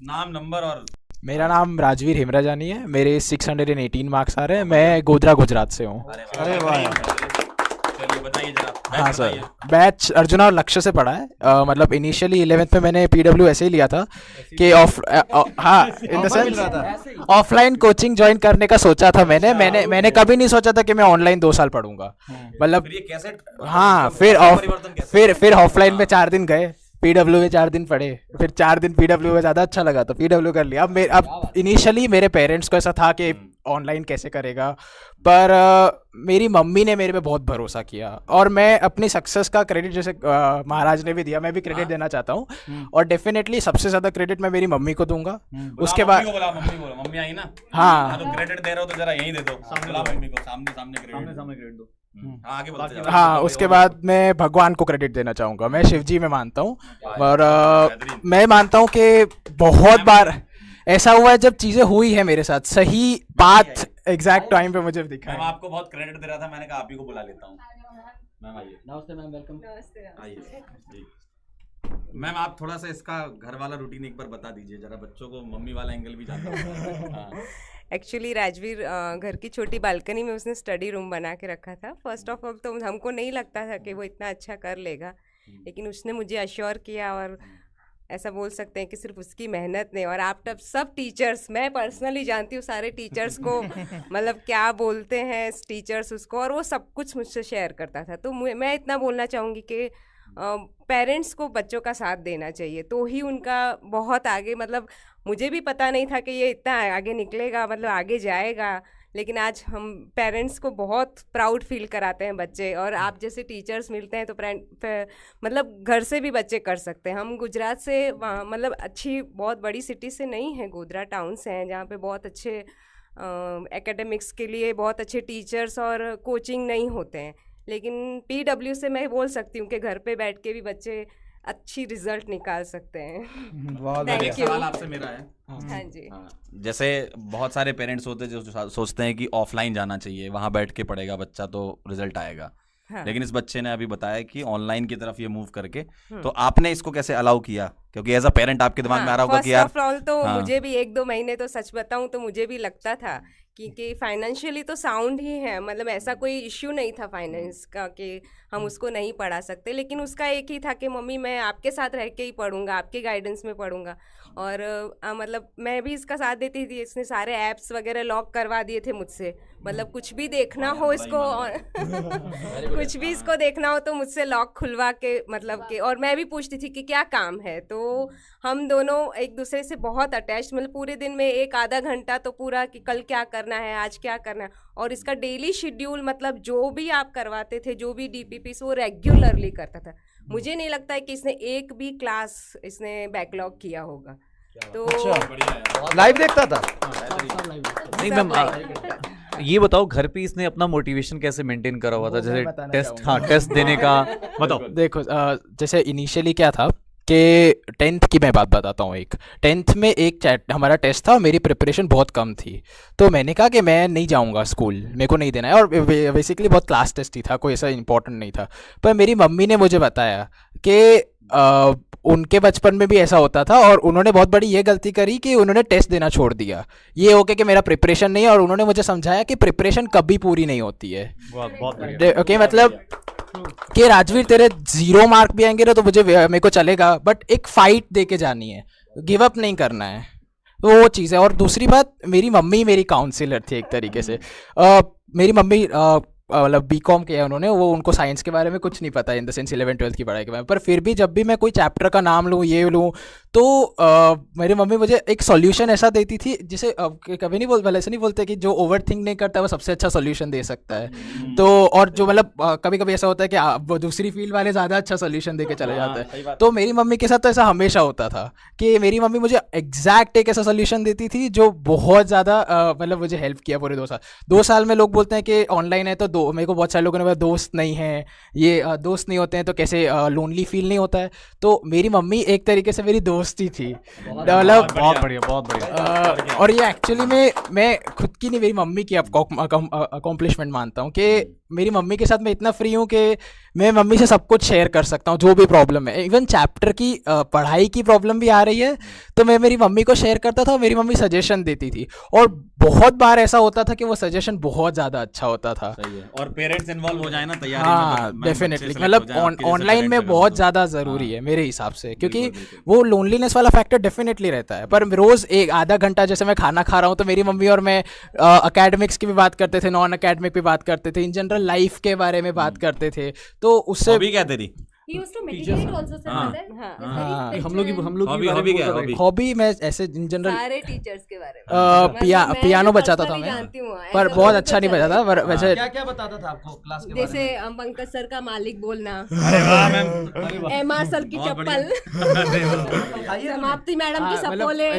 नाम नंबर और मेरा नाम राजवीर हिमराजानी है, मेरे 618 मार्क्स आ रहे हैं। मैं गोधरा गुजरात से हूँ। अरे वाह, चलिए बताइए जरा। हाँ सर, बैच अर्जुना और लक्ष्य से पढ़ा है। मतलब इनिशियली 11th में मैंने PW ऐसे ही लिया था कि हाँ, in the sense offline coaching join करने का सोचा था मैंने कभी नहीं सोचा था कि मैं ऑनलाइन 2 साल पढ़ूंगा। मतलब ये कैसे? हाँ, फिर ऑफलाइन में 4 दिन गए, PW में 4 दिन पढ़े, फिर 4 दिन PW में ज़्यादा अच्छा लगा तो PW कर लिया। अब इनिशियली मेरे पेरेंट्स को ऐसा था कि ऑनलाइन कैसे करेगा, पर मेरी मम्मी ने मेरे पे बहुत भरोसा किया और मैं अपनी सक्सेस का क्रेडिट जैसे महाराज ने भी दिया, मैं भी क्रेडिट देना चाहता हूँ। और डेफिनेटली सबसे ज़्यादा क्रेडिट मैं मेरी मम्मी को दूंगा। उसके बाद मम्मी आई ना। हाँ, तो क्रेडिट दे रहे हो तो जरा यहीं दे दो, मम्मी को सामने क्रेडिट दो। आगे बोलते जाओ। हाँ, उसके बाद मैं भगवान को क्रेडिट देना चाहूँगा। मैं शिव जी में मानता हूँ और मैं मानता हूँ कि बहुत बार ऐसा हुआ है जब चीज़ें हुई है मेरे साथ, सही पाथ एग्जैक्ट टाइम पे मुझे दिखा मैं है। आपको बहुत क्रेडिट दे रहा था, मैंने कहा आप ही को बुला लेता हूँ। मैम आइए। नमस्ते मैम, वेलकम। आइए जी। मैम आप थोड़ा सा इसका घर वाला रूटीन एक बार बता दीजिए जरा, बच्चों को मम्मी वाला एंगल भी जानना है। एक्चुअली राजवीर घर की छोटी बालकनी में उसने स्टडी रूम बना के रखा था। फर्स्ट ऑफ ऑल तो हमको नहीं लगता था कि वो इतना अच्छा कर लेगा, लेकिन उसने मुझे अश्योर किया और ऐसा बोल सकते हैं कि सिर्फ उसकी मेहनत ने, और आप तब सब टीचर्स, मैं पर्सनली जानती हूँ सारे टीचर्स को, मतलब क्या बोलते हैं टीचर्स उसको, और वो सब कुछ मुझसे शेयर करता था। तो मैं इतना बोलना चाहूँगी कि पेरेंट्स को बच्चों का साथ देना चाहिए, तो ही उनका बहुत आगे, मतलब मुझे भी पता नहीं था कि ये इतना आगे निकलेगा, मतलब आगे जाएगा, लेकिन आज हम पेरेंट्स को बहुत प्राउड फील कराते हैं बच्चे, और आप जैसे टीचर्स मिलते हैं तो मतलब घर से भी बच्चे कर सकते हैं। हम गुजरात से मतलब अच्छी बहुत बड़ी सिटी से नहीं है, गोधरा टाउन से हैं, जहाँ पे बहुत अच्छे एकेडमिक्स के लिए बहुत अच्छे टीचर्स और कोचिंग नहीं होते हैं, लेकिन PW से मैं बोल सकती हूँ कि घर पे बैठ के भी बच्चे अच्छी रिजल्ट निकाल सकते हैं। एक सवाल आपसे मेरा है। हाँ जी। जैसे बहुत सारे पेरेंट्स होते हैं जो सोचते हैं कि ऑफलाइन जाना चाहिए, वहां बैठ के पढ़ेगा बच्चा तो रिजल्ट आएगा। हाँ। लेकिन इस बच्चे ने अभी बताया कि ऑनलाइन की तरफ ये मूव करके, तो आपने इसको कैसे अलाउ किया? क्योंकि एज अ पेरेंट आपके दिमाग में आ रहा होगा कि यार, फर्स्ट ऑफ ऑल तो हाँ। मुझे भी 1-2 महीने तो सच बताऊं तो मुझे भी लगता था कि फाइनेंशियली तो साउंड ही है, मतलब ऐसा कोई इश्यू नहीं था फाइनेंस का कि हम उसको नहीं पढ़ा सकते, लेकिन उसका एक ही था कि मम्मी मैं आपके साथ रह के ही पढ़ूंगा, आपके गाइडेंस में पढ़ूंगा। और मतलब मैं भी इसका साथ देती थी। इसने सारे ऐप्स वगैरह लॉक करवा दिए थे मुझसे, मतलब कुछ भी देखना हो इसको कुछ भी इसको देखना हो तो मुझसे लॉक खुलवा के, मतलब कि, और मैं भी पूछती थी कि क्या काम है, तो हम दोनों एक दूसरे से बहुत अटैच, मतलब पूरे दिन में 1-आधा घंटा तो पूरा कि कल क्या करना है, आज क्या करना है, और इसका डेली शेड्यूल, मतलब जो भी आप करवाते थे, जो भी DPPs वो रेगुलरली करता था। मुझे नहीं लगता है कि इसने एक भी क्लास इसने बैकलॉग किया होगा। तो लाइव देखता था। नहीं मैम, ये बताओ घर पे इसने अपना मोटिवेशन कैसे मेंटेन करा हुआ था, जैसे टेस्ट, हाँ टेस्ट देने का बताओ। देखो जैसे इनिशियली क्या था कि 10th की मैं बात बताता हूँ। 10th में एक हमारा टेस्ट था और मेरी प्रिपरेशन बहुत कम थी, तो मैंने कहा कि मैं नहीं जाऊँगा स्कूल, मेरे को नहीं देना है, और बेसिकली बहुत क्लास टेस्ट ही था, कोई ऐसा इंपॉर्टेंट नहीं था। पर मेरी मम्मी ने मुझे बताया कि उनके बचपन में भी ऐसा होता था और उन्होंने बहुत बड़ी ये गलती करी कि उन्होंने टेस्ट देना छोड़ दिया, ये होके कि मेरा प्रिपरेशन नहीं है, और उन्होंने मुझे समझाया कि प्रिपरेशन कभी पूरी नहीं होती है। ओके, मतलब कि राजवीर तेरे 0 मार्क भी आएंगे ना तो मेरे को चलेगा, बट एक फाइट दे के जानी है, गिव अप नहीं करना है, तो वो चीज़ है। और दूसरी बात, मेरी मम्मी मेरी काउंसिलर थी एक तरीके से। मेरी मम्मी मतलब BCom किया उन्होंने, वो उनको साइंस के बारे में कुछ नहीं पता इन द सेंस 11-12 की पढ़ाई के बारे में, पर फिर भी जब भी मैं कोई चैप्टर का नाम लूँ, ये लूँ, तो मेरी मम्मी मुझे एक सॉल्यूशन ऐसा देती थी जिसे कभी नहीं भले ऐसे नहीं बोलते कि जो ओवर थिंक नहीं करता वो सबसे अच्छा सॉल्यूशन दे सकता है। तो और जो मतलब कभी कभी ऐसा होता है कि वो दूसरी फील्ड वाले ज़्यादा अच्छा सॉल्यूशन दे के चले जाते हैं, तो मेरी मम्मी के साथ तो ऐसा हमेशा होता था कि मेरी मम्मी मुझे एग्जैक्ट एक ऐसा सॉल्यूशन देती थी जो बहुत ज़्यादा मतलब मुझे हेल्प किया पूरे 2 साल। 2 साल में लोग बोलते हैं कि ऑनलाइन है तो मेरे को बहुत सारे लोगों ने बोला दोस्त नहीं है, ये दोस्त नहीं होते हैं तो कैसे लोनली फील नहीं होता है, तो मेरी मम्मी एक तरीके से मेरी दोस्त दोस्ती थी मतलब बहुत बढ़िया बहुत बढ़िया। और ये एक्चुअली में मैं खुद की नहीं मेरी मम्मी की अकॉम्प्लिशमेंट मानता हूँ कि मेरी मम्मी के साथ मैं इतना फ्री हूँ कि मैं मम्मी से सब कुछ शेयर कर सकता हूँ जो भी प्रॉब्लम है। इवन चैप्टर की पढ़ाई की प्रॉब्लम भी आ रही है तो मैं मेरी मम्मी को शेयर करता था, मेरी मम्मी सजेशन देती थी और बहुत बार ऐसा होता था कि वो सजेशन बहुत ज़्यादा अच्छा होता था। सही है। और पेरेंट्स इन्वॉल्व हो जाए ना तैयारी हाँ में, डेफिनेटली मतलब ऑनलाइन में बहुत ज़्यादा ज़रूरी है मेरे हिसाब से, क्योंकि वो लोनलीनेस वाला फैक्टर डेफिनेटली रहता है। पर रोज़ एक आधा घंटा जैसे मैं खाना खा रहा हूँ तो मेरी मम्मी और मैं अकेडमिक्स की भी बात करते थे, नॉन अकेडमिक भी बात करते थे, इन जनरल लाइफ के बारे में बात करते थे। तो उससे हॉबी क्या तेरी? He used to meditate also, sir, हाँ, पता है? हाँ, It's very हाँ। spiritual हम लोग and- की हॉबी क्या है? हॉबी हॉबी मैं ऐसे इन जनरल सारे टीचर्स के बारे में पियानो बजाता था मैं, पर बहुत अच्छा नहीं बजाता, पर वैसे क्या क्या बताता था आपको क्लास के जैसे पंकज सर का मालिक बोलना, अरे वाह मैम, एमआर सर की बहुत चप्पल, समाप्ति मैडम की मतलब सपोले,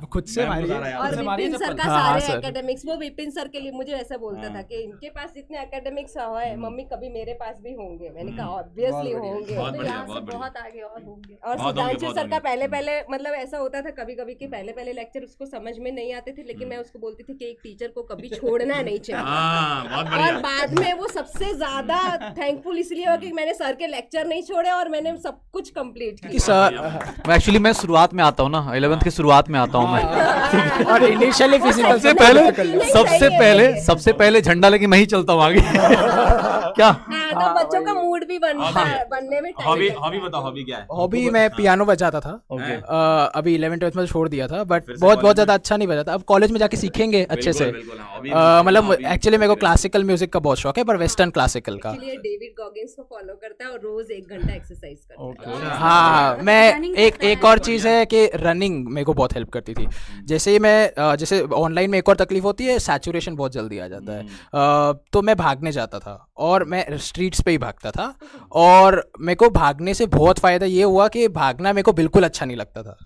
खुद से मैम मारिए। बता रहा है और आपसे। विपिन सर का हाँ, हाँ, सारे सर। एकेडमिक्स। वो विपिन सर के लिए मुझे ऐसा बोलता था कि इनके पास जितने एकेडमिक्स है मम्मी कभी मेरे पास भी होंगे। मैंने कहा ऑब्वियसली होंगे। बहुत तो बढ़िया, यहाँ से बहुत बढ़िया। बहुत आगे और होंगे। और बहुत होंगे, सुधांशु बहुत सर का होंगे। पहले पहले मतलब ऐसा होता था कभी कभी कि पहले पहले लेक्चर उसको समझ में नहीं आते थे, लेकिन मैं उसको बोलती थी कि एक टीचर को कभी छोड़ना नहीं चाहिए। हाँ, बहुत और बढ़िया। बाद में वो सबसे ज्यादा थैंकफुल इसलिए हुआ कि मैंने सर के लेक्चर नहीं छोड़े और मैंने सब कुछ कंप्लीट कि किया। सर एक्चुअली मैं शुरुआत में आता हूँ ना, 11th की शुरुआत में आता हूँ मैं। और इनिशियली फिजिकल सबसे पहले झंडा लेके मैं ही चलता हूँ आगे। क्या हाँ, तो बच्चों का मूड भी बनता है, बनने में टाइम हॉबी लगता है। हॉबी बताओ, हॉबी क्या है? हॉबी मैं पियानो बजाता था। ओके अभी 11th-12th में छोड़ दिया था, बट फिर से बहुत college बहुत ज़्यादा में? अच्छा नहीं बजाता। अब कॉलेज में जाके सीखेंगे अच्छे से। बिल्कुल, हाँ, हॉबी मतलब हॉबी एक्चुअली मेरे को क्लासिकल म्यूजिक का बहुत शौक है, पर वेस्टर्न क्लासिकल का। इसलिए डेविड गॉगिंस को फॉलो करता है और रोज 1 घंटा एक्सरसाइज करता है। हाँ, मैं Running एक करता एक है। और चीज़ है कि रनिंग मेरे को बहुत हेल्प करती थी। जैसे ही मैं जैसे ऑनलाइन में एक और तकलीफ होती है, सैचुरेशन बहुत जल्दी आ जाता है। तो मैं भागने जाता था और मैं स्ट्रीट्स पे ही भागता था, और मेरे को भागने से बहुत फ़ायदा ये हुआ कि भागना मेरे को बिल्कुल अच्छा नहीं लगता था,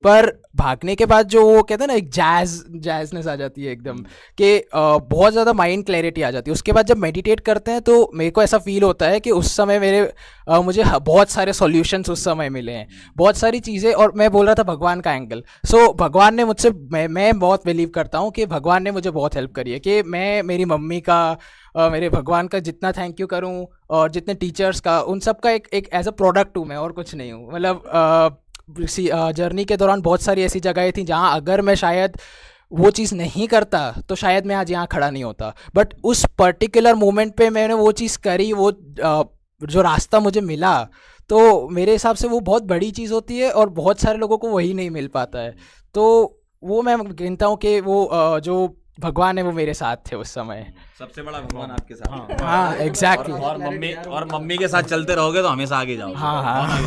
पर भागने के बाद जो वो कहते हैं ना एक जैज़नेस आ जाती है एकदम, कि बहुत ज़्यादा माइंड क्लैरिटी आ जाती है। उसके बाद जब मेडिटेट करते हैं तो मेरे को ऐसा फील होता है कि उस समय मुझे बहुत सारे सॉल्यूशंस उस समय मिले हैं, बहुत सारी चीज़ें। और मैं बोल रहा था भगवान का एंगल, सो भगवान ने मुझसे मैं बहुत बिलीव करता हूँ कि भगवान ने मुझे बहुत हेल्प करी है, कि मैं मेरी मम्मी का मेरे भगवान का जितना थैंक यू करूँ, और जितने टीचर्स का, उन सब का एक एज अ प्रोडक्ट हूँ मैं, और कुछ नहीं हूँ। मतलब जर्नी के दौरान बहुत सारी ऐसी जगहें थी जहाँ अगर मैं शायद वो चीज़ नहीं करता तो शायद मैं आज यहाँ खड़ा नहीं होता, बट उस पर्टिकुलर मोमेंट पे मैंने वो चीज़ करी, वो जो रास्ता मुझे मिला, तो मेरे हिसाब से वो बहुत बड़ी चीज़ होती है और बहुत सारे लोगों को वही नहीं मिल पाता है। तो वो मैं गिनता हूँ कि वो जो भगवान है वो मेरे साथ थे उस समय। सबसे बड़ा भगवान आपके साथ। हाँ एग्जैक्टली। और मम्मी के साथ चलते रहोगे तो हमेशा आगे जाओगे। हाँ हाँ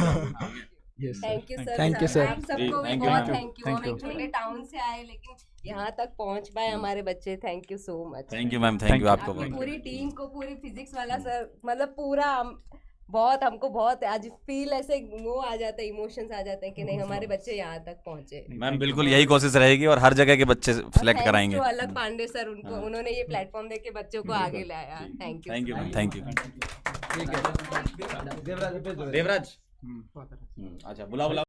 thank you sir. Thank you, sir. आप जी, सबको भी thank you, बहुत thank you. Thank you. हम एक छोटे टाउन से आए लेकिन यहाँ तक पहुँच पाए हमारे बच्चे। Thank you so much. Thank you ma'am, thank you आपको। आपकी पूरी टीम को, पूरी फिजिक्स वाला सर, मतलब पूरा बहुत हमको बहुत आज फील ऐसे वो आ जाता है, इमोशंस आ जाते हैं कि नहीं हमारे बच्चे यहाँ तक पहुँचे। मैम बिल्कुल यही कोशिश रहेगी और हर जगह के बच्चे सिलेक्ट कराएंगे। जो अलग पांडे सर, उनको उन्होंने ये प्लेटफॉर्म देके बच्चों को आगे लाया। Thank you. Thank you ma'am, thank you. Devraj पे जो है। देवराज, अच्छा बुला बुला।